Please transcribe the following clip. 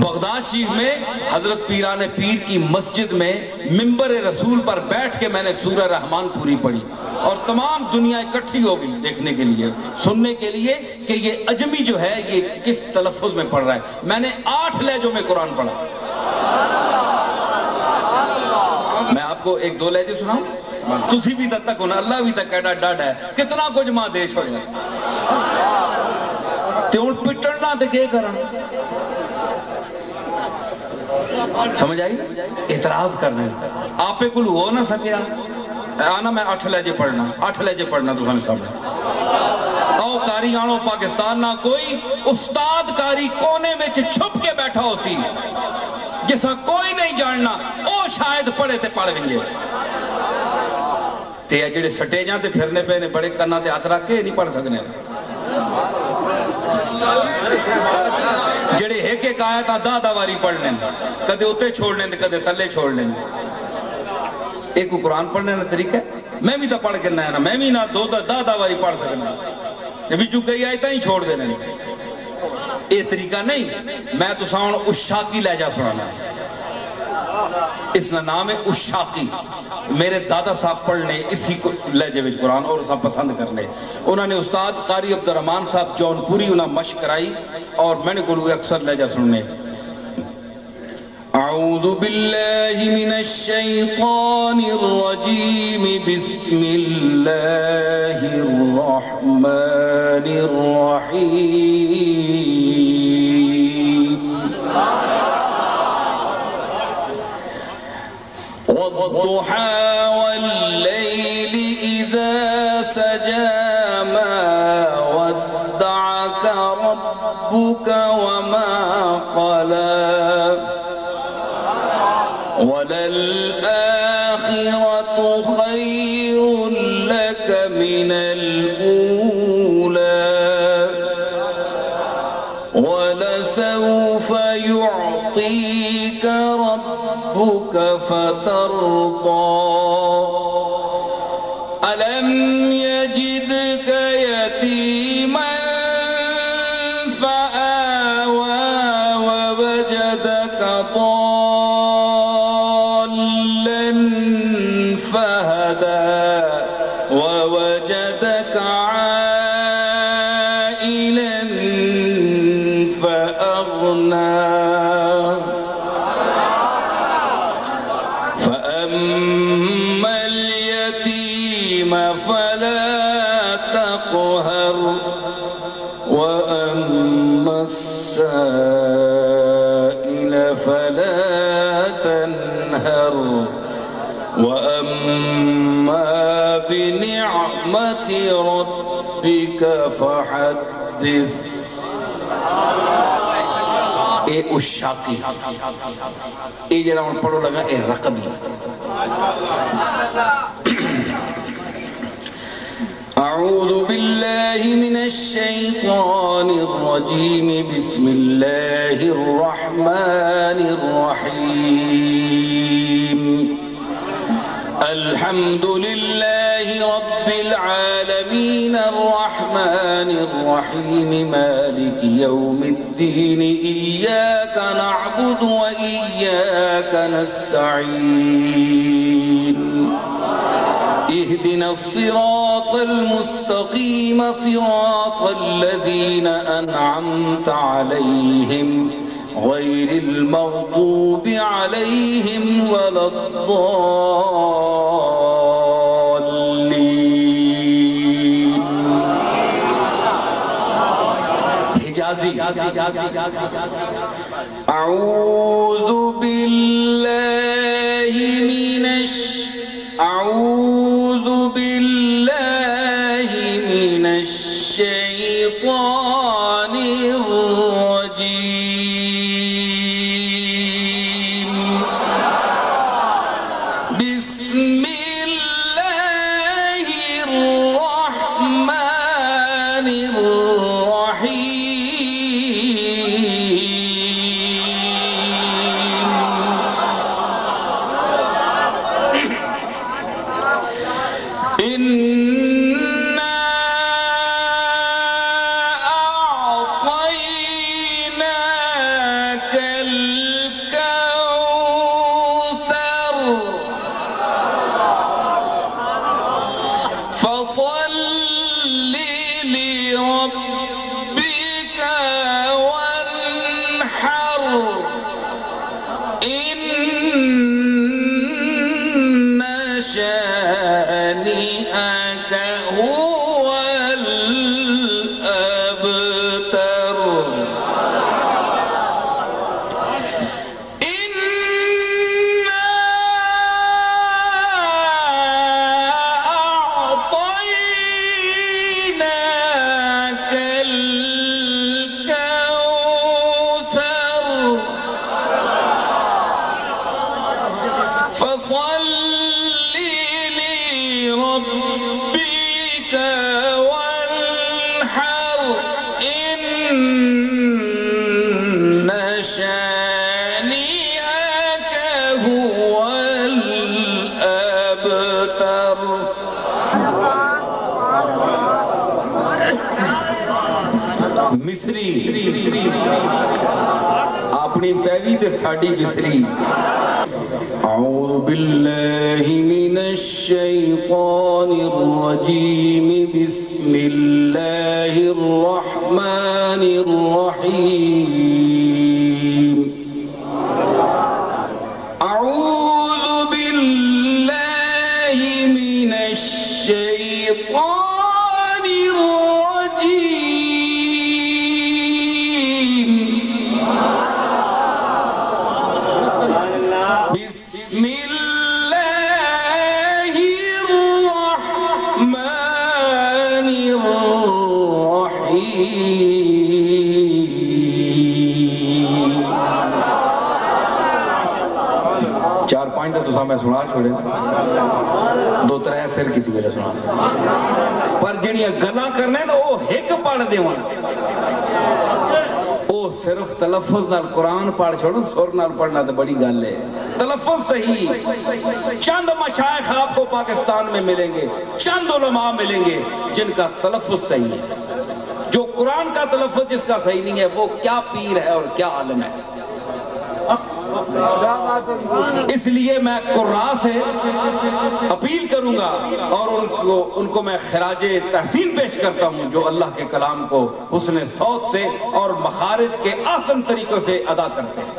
Baghdad शरीफ में हजरत पीराने पीर की मस्जिद में मिंबर रसूल पर बैठ के मैंने सूरह रहमान पूरी पढ़ी और तमाम दुनिया इकट्ठी हो गई देखने के लिए, सुनने के लिए कि ये अजमी जो है ये किस तलफ्फुज में पढ़ रहा है। मैंने 8 लहजों में कुरान पढ़ा। मैं आपको 1-2 लहजे सुनाऊं? तुसी भी तक होना, अल्लाह भी तक एडा डड है, कितना कुछ मां देश हो ते हुण पिटना ते के करन? समझ आई? इतराज करने आपे कुल हो ना सकिया आना मैं 8 लहजे पढ़ना, 8 लहजे पढ़ना तुम्हारे सामने। आओ कारी आनो पाकिस्तान ना कोई उस्ताद कारी कोने में छुप के बैठा हो सी जिसा कोई नहीं जानना, ओ शायद पढ़े ते पढ़ लेंगे। ते जेडे स्टेजां ते फिरने पे ने बड़े कन्ना ते हाथ रख के नहीं पढ़ सकने। जेडे एक आयत 10 वारी पढ़ लें, कदे उत्ते छोड़ लें कदे तले छोड़ लें। एक कुरान पढ़ने का तरीका है, मैं भी तो पढ़ के ना, मैं भी ना 10 वारी पढ़ सकना, बिचू कई आयत ही छोड़ देने। ये तरीका नहीं। मैं तुसा हुण उशाकी लहजा सुनाना, इसका नाम है उशाकी। मेरे दादा साहब पढ़ने इसी लहजे में कुरान और सब पसंद करने। उन्होंने उस्ताद कारी अब्दुर्रहमान साहब जौनपुरी उन्हें मशक कराई और मैंने को अक्सर लहजा सुनने। अऊज़ु बिल्लाहि मिनश शैतानिर रजीम, बिस्मिल्लाहिर रहमानिर रहीम। वद्दुहा वल्लैलि इज़ा सजा, मा वद्दअक रब्बुक वमा क़ला, वलल-आखिरतु खैरुल लक मिनल ऊला, वलसौफ युअतीक रब्बुक फतरदा, अलम यजिदक यतीमन फआवा, ववजदक ضالًا فهدى, ووجدك عائلا فأغنى, فأما اليتيم فلا تقهر, وأما السائل فلا تنهر, وأما بنعمة ربك فحدث। ए उशाकी, ए जरा हम पढ़ो लगा ए रकबी। अऊज़ु बिल्लाहि मिनश शैतानिर रजीम, बिस्मिल्लाहिर रहमानिर रहीम। अल्हम्दुलिल्लाहि रब्बिल आलमीन, अर्रहमानिर रहीम, मालिकि यौमिद्दीन, इय्याका नअबुदु व इय्याका नस्तईन, इहदिनस सिरातल मुस्तकीम, सिरातल लज़ीना अनअमत अलैहिम, गैरिल मग़दूबि अलैहिम वलद्दाल्लीन। हिजाज़ी। अऊज़ु बिल्लाहि मिनश शैतानिर रजीम, बिस्मिल्लाहिर रहमानिर रहीम। إن شانئك هو الأبتر إنا أعطيناك الكوثر فصل لربك وانحر إن شانئك هو الأبتر मिसरी अपनी पैवी ते साड़ी मिसरी أعوذ بالله من الشيطان الرجيم بسم الله الرحمن الرحيم أعوذ بالله من الشيطان الرجيم بسم الله الرحمن الرحيم चार पॉइंट तो मैं सुना छोड़े दो त्रै सिर किसी वेले सुना पर जड़ियां गल्लां करने तो वो हिक पढ़ देवन वो सिर्फ तलफ्फुज नाल कुरान पढ़ छोड़ो सुर नाल पढ़ना तो बड़ी गल है तलफ्फुज सही चंद मशाइख आपको पाकिस्तान में मिलेंगे चंद उलमा मिलेंगे जिनका तलफ्फुज सही है जो कुरान का तलफ्फुज जिसका सही नहीं है वो क्या पीर है और क्या आलम है इसलिए मैं कुर्रा से अपील करूंगा और उनको मैं खिराजे तहसीन पेश करता हूं जो अल्लाह के कलाम को हुस्न सौत से और मखारिज के आसान तरीकों से अदा करते हैं।